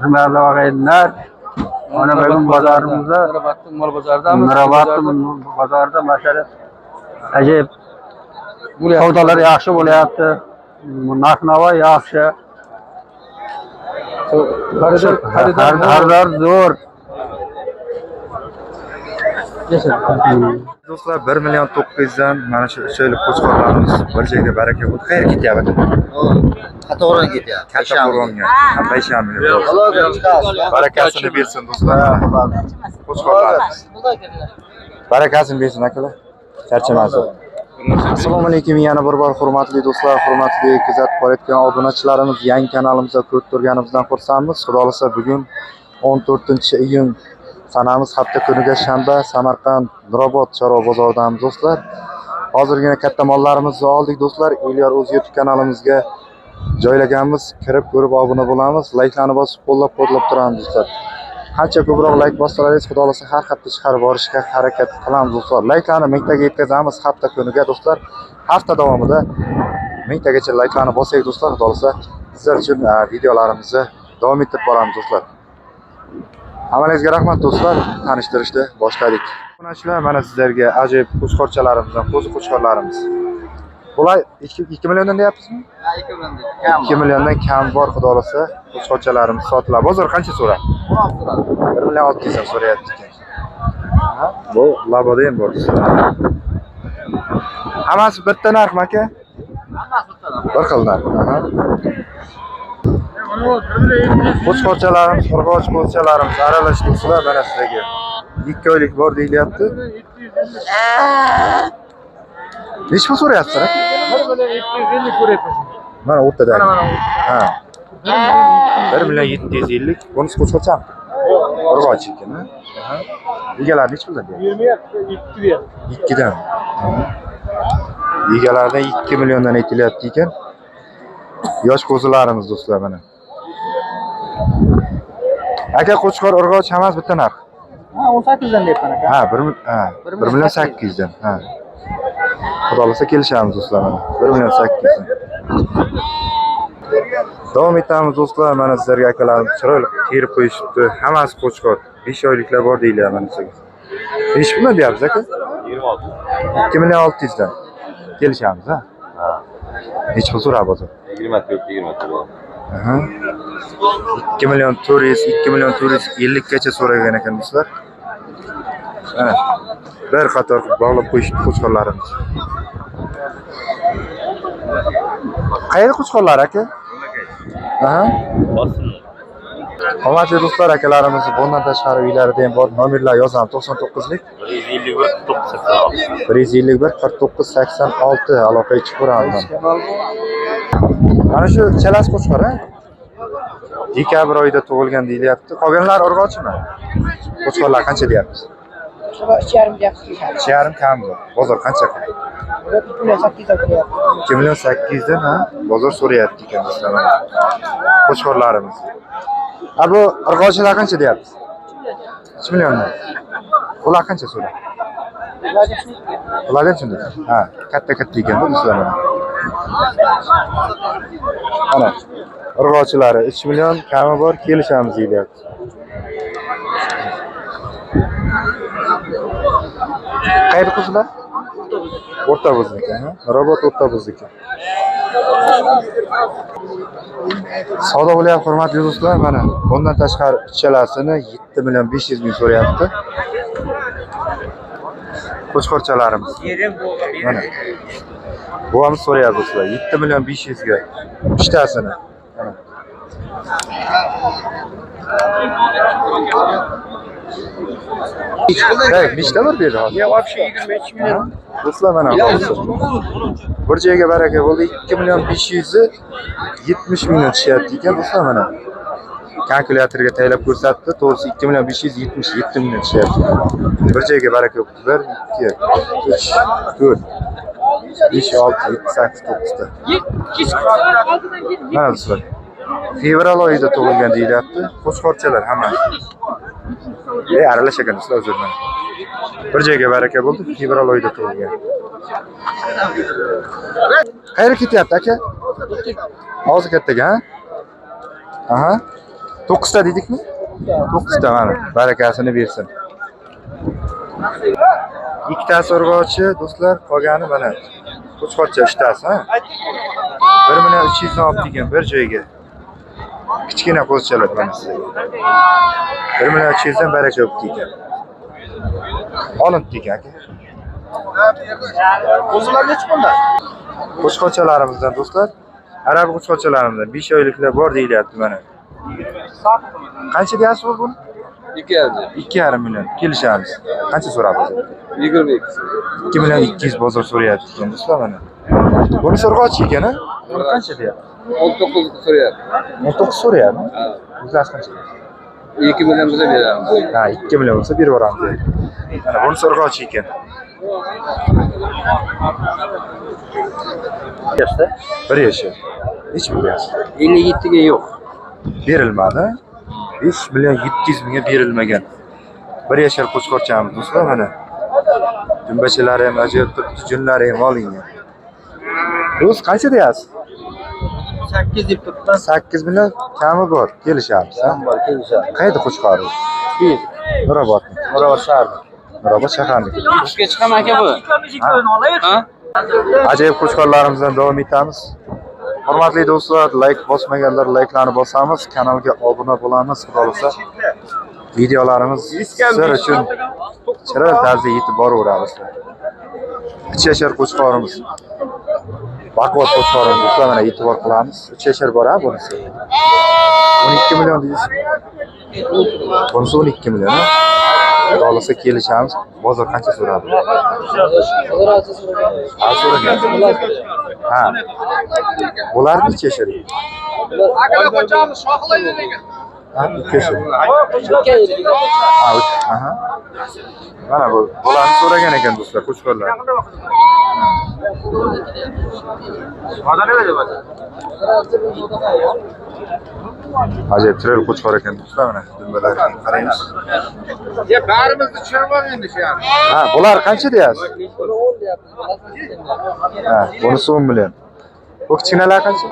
Hurmatli og'aynilar, mana bugun bozorimizda, Nurobodda bozorida masala ajoyib savdolar yaxshi bo'lyapti. Narx-navo yaxshi. Xaridor zo'r. Do'stlar 1.900.000 dan mana shu 3 oylik qo'chqorlarimiz bir joyga baraka bo'ldi. Qayerga ketyapti? Qatorga ketyapti. Kattaqo'rg'onga. Payshanba. Barakasini bersin do'stlar. Qo'chqorlarimiz. Barakasini bersin akalar. Charchamasin. Assalomu alaykum yana bir bor hurmatli do'stlar, hurmatli kuzatib borayotgan obunachilarimiz, yangi kanalimizda ko'rib turganimizdan xursandmiz. Xudo xolasa bugun 14-iyun sanamiz hafta kuniga shanba Samarqand Nurobod chorva bozoridamiz do'stlar. Hozirgina katta mollarimizni oldik do'stlar. Elyor o'z YouTube kanalimizga joylaganmiz. Kirib ko'rib obuna bo'lamiz. Layklarni bosib qo'llab-quvvatlab turamiz do'stlar. Qancha ko'proq layk bossalaringiz Xudo xolasa har hafta chiqarib borishga harakat qilamiz do'stlar. Layklarni 1000 taga yetkazamiz hafta kuniga do'stlar. Hafta davomida 1000 tagacha layklarni bossak do'stlar, Xudo xolasa sizlar uchun videolarimizni davom ettirib boramiz do'stlar. Hammangizga rahmat do'stlar. Tanishtirishni boshladik. Obunachilar, mana sizlarga ajoyib qo'chqorchalarimizdan, qo'zi qo'chqorlarimiz. Bular 2 milliondan deyapsizmi? Ha, 2 million. 2 milliondan kam bor Xudo xolasa qo'chqorchalarimiz sotiladi. Bozor qancha so'ra? 1.600.000 so'm so'rayapti ekan. Bu laboda ham bor. Hammasi bitta narxmi aka? Hammasi bitta narx. Bir xil narx. Qo'chqorchalarimiz, urg'och qo'chqorchalarimiz aralash do'stlar, mana sizlarga 2 oylik bor deyilyapti. Necha pul so'rayapsizlar? 1.750 ko'ryapmiz. Mana o'rtada. Ha. 1.750. Bunisi qo'chqorchami? Urg'och ekan, ha? Egalar necha puldan deyapti? 2 dan. Egalardan 2 milliondan aytilyapti ekan. Yosh qo'zilarimiz do'stlar mana. Aka qo'chqor urg'och hammasi bitta narx. Ha, 18 dan deyapman aka. Ha, 1.800 dan. Ha. Xudo xolasa kelishamiz do'stlar mana. 1.800 dan. Davom etamiz do'stlar, mana sizlarga akalarim chiroyli terib qo'yishibdi. Hammasi qo'chqor. 5 oyliklar bor deyilyapti mana sizga. Necha puldan deyapsiz aka? 26. 2.600 dan. Kelishamiz, ha? Ha. Necha pul so'rab bozor? 24. Aha. 2 million 450 gacha so'ragan ekan do'stlar. Mana bir qator bog'lab qo'yishdi qo'chqorlarimiz. Qayerda qo'chqorlar aka? Aha. Hurmatli do'stlar, akalarimiz bundan tashqari uylarida ham bor. Nomerlar yozamiz 99lik 151 49 86 aloqaga chiqib ko'ramiz. Mana shu chalasi qo'chqor, ha? Dekabr oyida tug'ilgan deyilyapti. Qolganlar urg'ochmi? Qo'chqorlar qancha deyapsiz? 2.5 deyapsiz. 2.5 kam bor. Bozor qancha? 2 million 800 dan, ha? Bozor so'rayapti ekan do'stlar. Qo'chqorlarimiz. Ha, bu urg'ochlar qancha deyapsiz? 3 milliondan. Ular qancha so'rayapti? Ular qancha? Ha, katta-katta ekan do'stlar. Ana. Urg'ochlari 3 million kami bor, kelishamiz deyapti. Qayerda qo'zilar? O'rta Bo'zniki, ha? Nurobod O'rta Bo'zniki. Savdo bo'lyapti, hurmatli do'stlar, mana bundan tashqari ichalasini 7 million 500 ming so'rayapti. Qo'chqorchalarimiz. Mana. Bu ham so'rayapti do'stlar, 7 million 500 ga ikkitasini. Mana. Nechta bor berdi hozir? Ya, вообще 22 million. Do'stlar, mana bir joyga baraka bo'ldi. 2 million 500 ni 70 million tushyapti ekan do'stlar, mana. Kalkulyatorga taylab ko'rsatdi. To'g'risi 2 million 577 million tushyapti. Bir joyga baraka bo'ldi. 1 2 3 4 5 6 7 8 9 ta. Mana do'stlar. Fevral oyida tug'ilgan deyilyapti. Qo'chqorchalar hamma. Aralash ekan do'stlar, o'zimdan. Bir joyga baraka bo'ldi. Fevral oyida tug'ilgan. Qayerga ketyapti aka? Hozir kattaga, ha? Aha. 9 ta dedikmi? 9 ta mana. Barakasini bersin. Ikkitasi urg'ochi do'stlar, qolgani mana. Qo'chqorcha ishtasi, ha. 1,300 dan olib kelgan bir joyga. Kichkina qo'zchalar mana sizga. 1,300 dan baraka olib kelgan. Olib kelgan aka. Qo'zilar necha pullar? Qo'chqorchalarimizdan do'stlar, arab qo'chqorchalarimizdan 5 oyliklar bor deyilyapti mana. Qancha deyapsiz buni? 2,5 million kelishamiz. Qancha so'rabsiz? 22. 2 million 200 bozor so'rayapti ekan do'stlar mana. Buni so'rg'ochi ekan, ha? Buni qancha deyapti? 19 so'rayapti. 19 so'rayapti. Ha. O'zlari qancha? 2 million biza beramiz. Ha, 2 million bo'lsa berib yuboramiz deydi. Mana buni so'rg'ochi ekan. Yaşta? 1 yashar. Hech bir yashar. 57 ga yo'q. Berilmadi. 5 million 700 mingga berilmagan. 1 yashar qo'chqorchamiz do'stlar mana. Dumbachalari ham ajoyib turibdi, junlari ham olingan. Do'st qancha deyapsiz? 8 deb turibman. 8 million kami bor, kelishamiz, ha? Bor, kelishadi. Qayerda qo'chqori? Bir. Nurobod. Nurobod shaharda. Nurobod shaharniki. Ishga chiqaman aka bu. Ha? Ajoyib qo'chqorlarimizdan davom etamiz. Hurmatli do'stlar, like bosmaganlar layklarni bosamiz, kanalga obuna bo'lamiz, xudo xolasa. Videolarimiz sizlar uchun chiroyli tarzda yetib boraveramiz. 3 yashar qo'chqorimiz. Baquvvat qo'chqorimiz do'stlar, mana e'tibor qilamiz. 3 yashar bor, ha bunisi. 12 million deysiz. Bunisi 12 million, ha? Xudo xolasa kelishamiz. Bozor qancha so'radi? Ha, so'ragan. Ha. Bular necha yashar? Akalar qo'chamiz shoxlaydi nega? Ha, 2 yashar. Aha. Mana bu. Bularni so'ragan ekan do'stlar, qo'chqorlar. Hozir nima deyapsiz? Ajoyib chiroyli qo'chqor ekan do'stlar, mana dumbalarga qaraymiz. Ya barimizni tushirib endi shu yerda. Ha, bular qancha deyapsiz? Ha, bunisi 10 million. Bu kichkinalar qancha?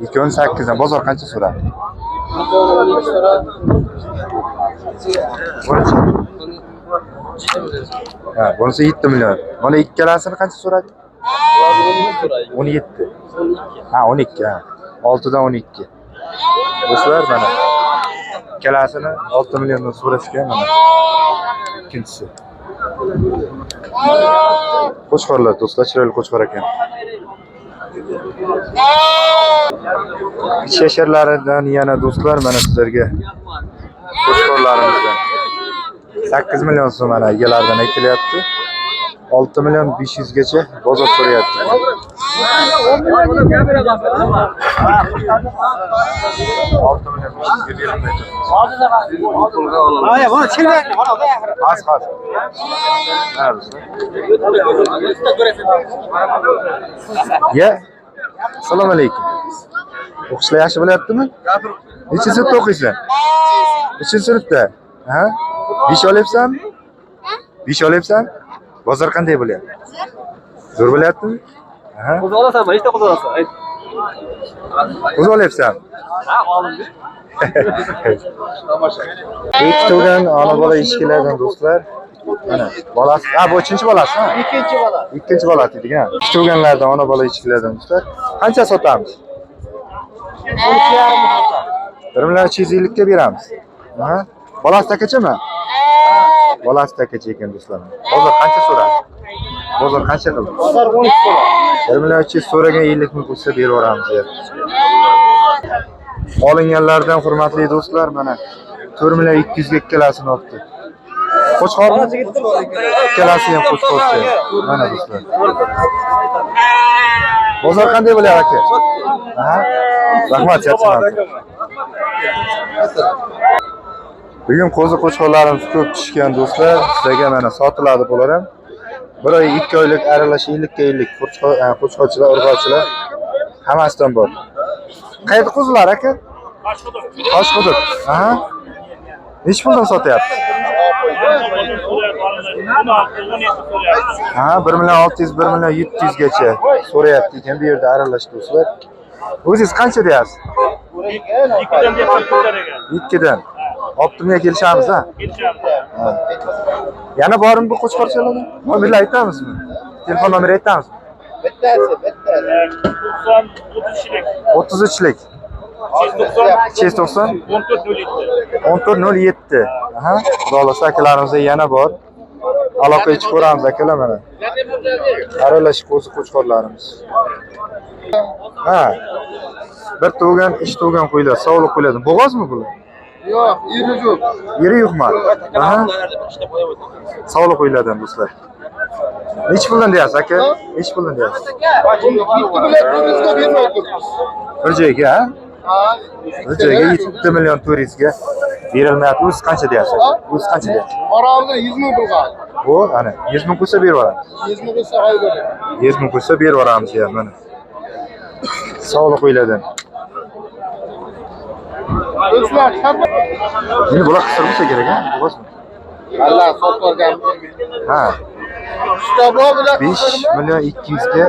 2,8 dan. Bozor qancha so'radi? Ha, bunisi 7 million. Mana ikkalasini qancha so'radi? 17. Ha, 12. Ha. 6 dan 12. Do'stlar mana ikkalasini 6 milliondan so'rashgan mana. Ikkinchisi. Qo'chqorlar do'stlar, chiroyli qo'chqor ekan. İç yasharlaridan yana do'stlar mana sizlarga qo'chqorlarimizdan 8 million so'm mana egalaridan aytilyapti. 6 million 500 gacha bozor so'rayapti. 6 million 500 ga berilmaydi. Ha, ya buni chilmaydi. Az. Ya. Assalomu alaykum. O'qishlar yaxshi bo'lyaptimi? Necha sinfda o'qiysan? 3-sinfda. Ha? 5 olyapsanmi? 5 olyapsan? Bozor qanday bo'lyapti? Zo'r bo'lyaptimi? Ha? Qo'z olasanmi? Nechta qo'z olasan? Ayt. Qo'z olyapsan? Ha, olim. Bekito'dan ona bola eshiklardan do'stlar. Mana bolasi, ha bu 3-bolasi, ha? Ikkinchi bola. 2-bola dedik-a. Bekito'ganlardan ona bola eshiklardan do'stlar. Qancha sotamiz? 1,350 ga beramiz. Ha? Bolasi takachami? Bolasi takacha ekan do'stlar. Bozor qancha so'radi? Bozor qancha qildi? Bozor 12 so'ra. 1,300 so'ragan 50 ming bo'lsa berib yuboramiz deyapti. Olinganlardan hurmatli do'stlar mana 4,200 ga ikkalasini olibdi. Qo'chqormi? Ikkalasi ham qo'chqorcha. Mana do'stlar. Bozor qanday bo'lyapti aka? Ha? Rahmat, charchamaysiz. Bugun qo'zi qo'chqorlarimiz ko'p tushgan do'stlar. Sizlarga mana sotiladi bular ham. 1 oy 2 oylik aralash 50 ga 50 qo'chqorchilar, urg'ochilar hammasidan bor. Qayerda qo'zilar aka? Toshquduq. Aha. Nech puldan sotyapti? Ha, 1,600 1,700 gacha so'rayapti ekan bu yerda aralash do'stlar. O'zingiz qancha deyapsiz? 2dan. Optimga kelishamiz ha. Yana bormi bu qo'chqorchalarda? Nomerni aytamizmi? Telefon nomeri aytamizmi? Bittasi. 33lik. 290 1407. Aha, xudo akalarimizda yana bor. Aloqaga chiqib ko'ramiz akalar mana. Aralashib o'zi qo'chqorlarimiz. Ha. Bir tug'gan, ish tug'gan qo'ylar, sog'liq qo'yiladi. Bo'g'ozmi bular? Yo'q, iri yo'q. Yeri yo'qmi? Aha. Sog'liq qo'yiladi do'stlar. Nech puldan deyapsiz aka? Nech puldan deyapsiz? Bir joyga, ha? Bir joyga 7 million turizmga berilmayapti. O'zi qancha deyapsiz? O'zi qancha deyapsiz? Orolda 100 ming bo'lgan. Bu ana 100 ming qo'ysa berib yuboramiz. 100 ming bo'lsa qo'yib 100 ming qo'ysa berib yuboramiz ya mana. Sog'liq qo'yiladi. Do'stlar, Endi bular qisir bo'lsa kerak, ha? Bo'g'ozmi? Allah sot qo'ygan. Ha. Kitob bilan 5 million 200 ga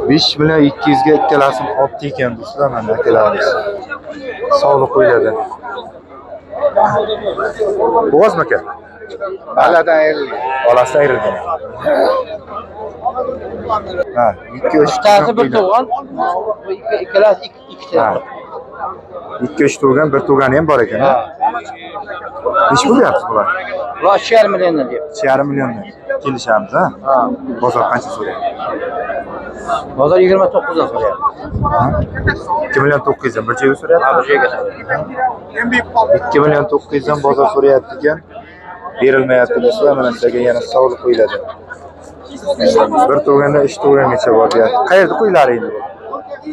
5 million 200 ga ikkalasini olibdi ekan do'stlar mana akalarimiz. Sog'liq qo'yiladi. Bo'g'ozmi aka? Aladan ayrilgan. Olasidan ayrilgan. Ha, 2-3 Tasi bir tug'an, ikkalasi ikkita. Ha. 2-3 tug'an, bir tug'ani ham bor ekan, ha. Nech pul deyapsiz bular? Ular 2,5 milliondan deyapti. 2,5 milliondan kelishamiz, ha? Ha. Bozor qancha so'rayapti? Bozor 29 dan so'rayapti. 2 million 900 dan bir joyga so'rayapti. Bir joyga so'rayapti. 2 million 900 dan bozor so'rayapti ekan. Berilmayapti do'stlar, mana sizlarga yana sog'liq qo'yiladi. Bir tug'anda 3 tug'angacha bor deyapti. Qayerda qo'yiladi endi bu?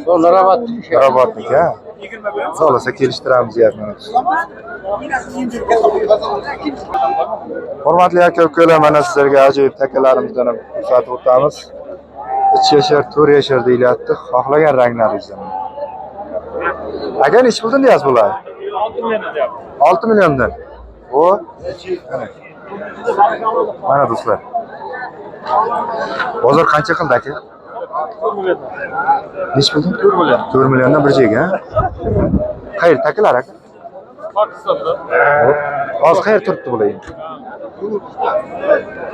Bu Nurobod. Robotnik, ha? Xohlasa kelishtiramiz deyapman. Hurmatli aka-ukalar, mana sizlarga ajoyib takalarimizdan ham ko'rsatib o'tamiz. 3 yashar, 4 yashar deyilyapti. Xohlagan ranglaringizdan. Aka nech puldan deyapsiz bular? 6 milliondan. O, mana do'stlar. Bozor qancha qildi aka? 4 million. Nech puldan? 4 million. 4 milliondan bir joyga, ha? Qayerda takalar aka? Pokistonda. Hozir qayerda turibdi bular endi?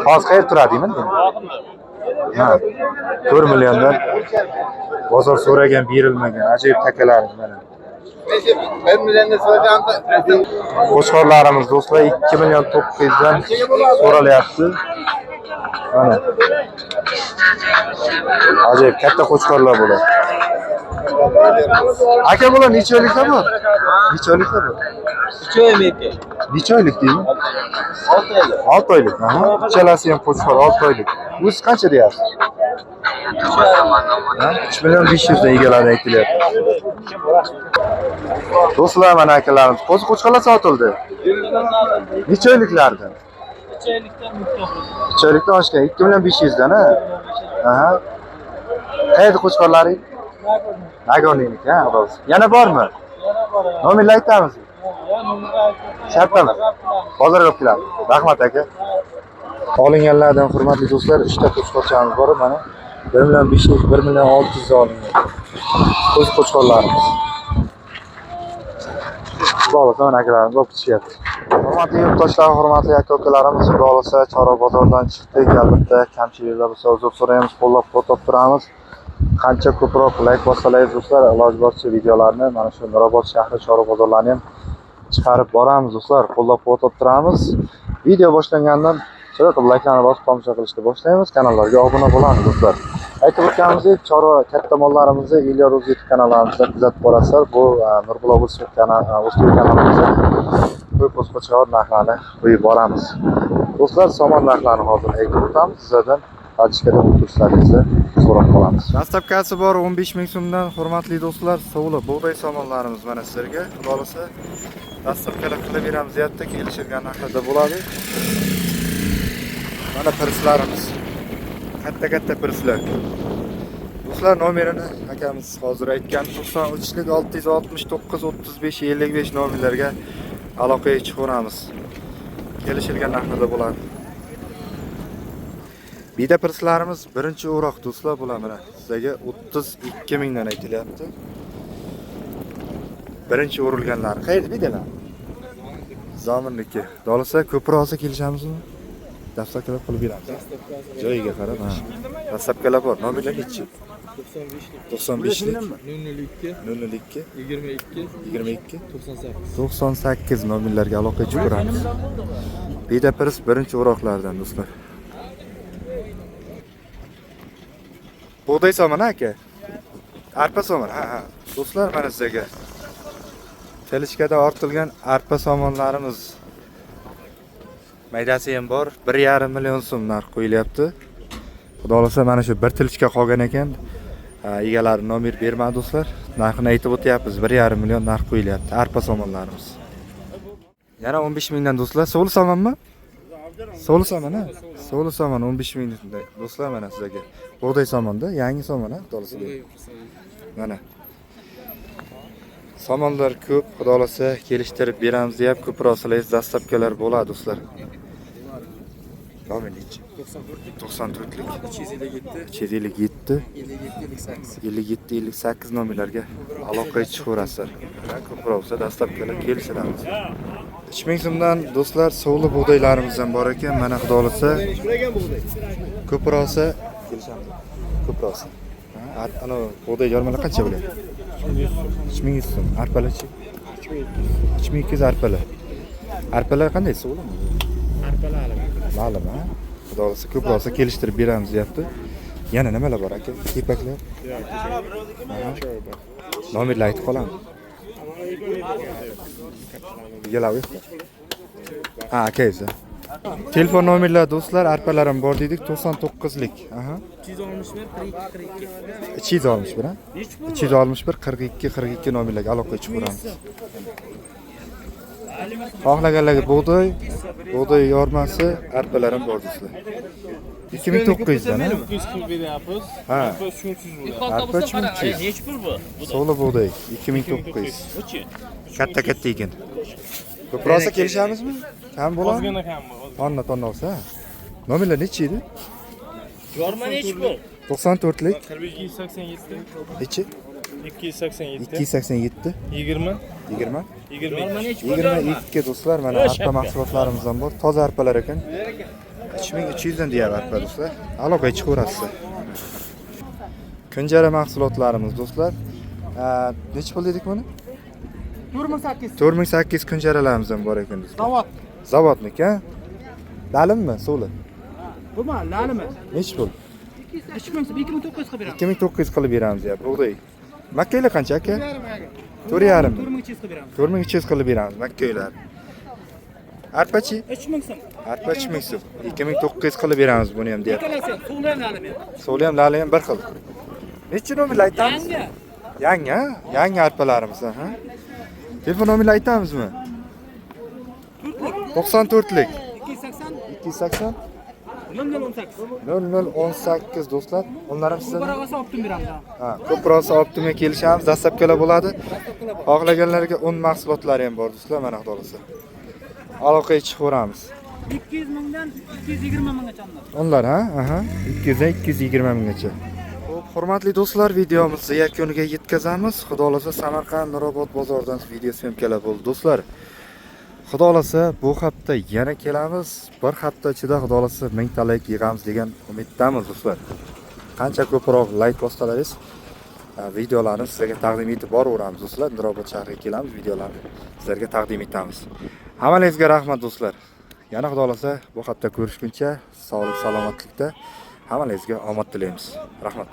Hozir qayerda turadi deyman endi? Ha. 4 milliondan bozor so'ragan, berilmagan ajoyib takalarimiz mana. 1 millionda so'raganda Qo'chqorlarimiz do'stlar 2 million 900 dan so'ralyapti. Mana. Ajoyib katta qo'chqorlar bular. Aka bular necha oylikda bu? Necha oylikda bu? 2 oy meki. Necha oylik deymi? 6 oylik. 6 oylik. Aha. Ikkalasi ham qo'chqor 6 oylik. O'zi qancha deyapsiz? 3 million 500 dan egalari aytilyapti. Do'stlar, mana akalarimiz qo'zi qo'chqorlar sotildi. Necha oyliklardan? 3 oylikdan oshgan 2 million 500 dan, ha? Aha. Qayerda qo'chqorlaring? Nagorniylik, ha, xolos. Yana bormi? Nomerni aytamiz. Shartmi? Bozorga olib kelamiz. Rahmat aka. Olinganlardan hurmatli do'stlar, 3 ta qo'chqorchamiz bor mana. 1 million 500, 1 million 600 olingan. Qo'zi qo'chqorlarimiz. Xudo mana akalarimiz olib ketishyapti. Hurmatli yurtdoshlar, hurmatli aka-ukalarimiz, xudo xolasa Chorvoq bozoridan chiqdik. Albatta, kamchiliklar bo'lsa uzr so'raymiz, qo'llab-quvvatlab turamiz. Qancha ko'proq like bosalaysiz do'stlar, iloji boricha videolarni mana shu Nurobod shahri Chorvoq bozorlarini ham chiqarib boramiz do'stlar, qo'llab-quvvatlab turamiz. Video boshlangandan so'ng like'larni bosib tomosha qilishni boshlaymiz, kanallarga obuna bo'lamiz do'stlar. Aytib o'tganimizdek, Chorvoq katta mollarimizni Elyor O'z YouTube kanallarimizda kuzatib borasizlar. Bu Nurbuloq O'z kanalimizda ko'p qo'chqor narxlarini qo'yib boramiz. Do'stlar, somon narxlarini hozir aytib o'tamiz. Sizlardan Tajikada o'tirishlaringizni so'rab qolamiz. Dastlabkasi bor 15 ming so'mdan hurmatli do'stlar, sovli bug'doy somonlarimiz mana sizlarga. Xudo xolasa dastlabkalar qilib beramiz, deyapti, kelishilgan narxlarda bo'ladi. Mana pirslarimiz. Katta pirslar. Do'stlar, nomerini akamiz hozir aytgan 93lik 669 35 55 nomerlarga aloqaga chiqamiz. Kelishilgan narxlarda bo'ladi. Bida pirslarimiz birinchi o'roq do'stlar bular mana. Sizlarga 32 mingdan aytilyapti. Birinchi o'rilganlari. Qayerda bidalar? Zominniki. Dolsa ko'proqsa kelishamizmi? Dastlabkilar qilib beramiz. Joyiga qarab, ha. Dastlabkilar bor. Nomerlar nechi? 95 lik 02 22 98 nomerlarga aloqa chiqaramiz. Bida pirs birinchi o'roqlardan do'stlar. Bug'doy somon aka. Arpa somon. Ha. Do'stlar mana sizga Telishkada ortilgan arpa somonlarimiz. Maydasi ham bor. 1,5 million so'm narx qo'yilyapti. Xudo xolasa mana shu bir tilishga qolgan ekan. Egalari nomer bermadi do'stlar. Narxini aytib o'tyapmiz. 1,5 million narx qo'yilyapti arpa somonlarimiz. Yana 15 mingdan do'stlar. So'li somonmi? So'li somon, ha? So'li somon 15 ming do'stlar mana sizga. Bug'doy somonda, yangi somon, ha? Xudo xolasa. Mana. Somonlar ko'p, xudo xolasa kelishtirib beramiz deb ko'proq sizlarga dastlabkilar bo'ladi do'stlar. Nomerlichi 94 lik 257 57 58 nomerlarga aloqa chiqarasizlar. Ko'proq bo'lsa dastlabkilar kelishtiramiz. 3000 so'mdan do'stlar sovli bug'doylarimiz ham bor ekan. Mana xudo xolasa ko'proqsa kelishamiz. Ko'proqsa. Ana bug'doy yormalar qancha bo'ladi? 3100 so'm. Arpalarchi? 3200 arpalar. Arpalar qanday suvlimi? Arpalar ma'lum, ha? Xudo xolasa ko'proqsa kelishtirib beramiz deyapti. Yana nimalar bor aka? Kepaklar? Nomerlar aytib qolamiz. Yelavi. Ha, akaysa. Telefon nomerlar do'stlar, arpalarim bor dedik, 99 lik. Aha. 261 ha? 261 42 42 nomerlarga aloqa chiqaramiz. Xohlaganlarga bug'doy yormasi, arpalarim bor do'stlar. 2900 dan, ha? 940 beryapmiz. Ha. Arpa 3200. Nechi pul bu? So'li bug'doy 2900. Katta ekan. Ko'proqsa kelishamizmi? Kam bo'ladi? Ozgina kam bu. Tonna olsa. Nomerlar nechi edi? Yorma nechi pul? 94 lik. 287. Nechi? 287. 287. 20. 20. 20. 22 do'stlar, mana arpa mahsulotlarimiz ham bor. Toza arpalar ekan. 3300 dan deyapti arpa do'stlar. Aloqa chiqarasizlar. Kunjara mahsulotlarimiz do'stlar. Nechi pul dedik buni? 4800. 4800 kunjaralarimiz ham bor ekan do'stlar. Zavodniki, ha? Lalimmi, suvli? Bumi, lalimi? Nechi pul? 2900 qilib beramiz. 2900 qilib beramiz deyapti. Bug'doy. Makkaylar qancha aka? 4,5. 4200 qilib beramiz. 4200 qilib beramiz makkaylar. Arpachi? 3000 so'm. Arpa 3000 so'm. 2900 qilib beramiz buni ham deyapti. Ikkalasi suvli ham lalimi. Sovli ham lali ham bir xil. Necha nomerlar aytamiz? Yangi, ha? Yangi arpalarimiz, ha? Telefon nomerlar aytamizmi? 94 lik 280 0018 do'stlar. Onlar ham sizdan. Ko'proq olib beramiz. Ha, ko'proq olib kelishamiz, dastlabkilar bo'ladi. Xohlaganlarga un mahsulotlari ham bor do'stlar, mana xudo xolasa. Aloqaga chiqaramiz. 200 mingdan 220 minggacha Onlar, ha? Aha. 200 dan 220 minggacha. Xo'p, hurmatli do'stlar, videomizni yakuniga yetkazamiz. Xudo xolasa Samarqand Nurobod bozoridan video syomkalar bo'ldi do'stlar. Xudo xolasa bu hafta yana kelamiz. Bir hafta ichida xudo xolasa 1000 ta like yig'amiz degan umiddamiz do'stlar. Qancha ko'proq like bosalaringiz, videolarni sizlarga taqdim etib boraveramiz do'stlar. Nurobod shahriga kelamiz, videolarni sizlarga taqdim etamiz. Hammangizga rahmat do'stlar. Yana xudo xolasa bu hafta ko'rishguncha sog'lik salomatlikda hammangizga omad tilaymiz. Rahmat.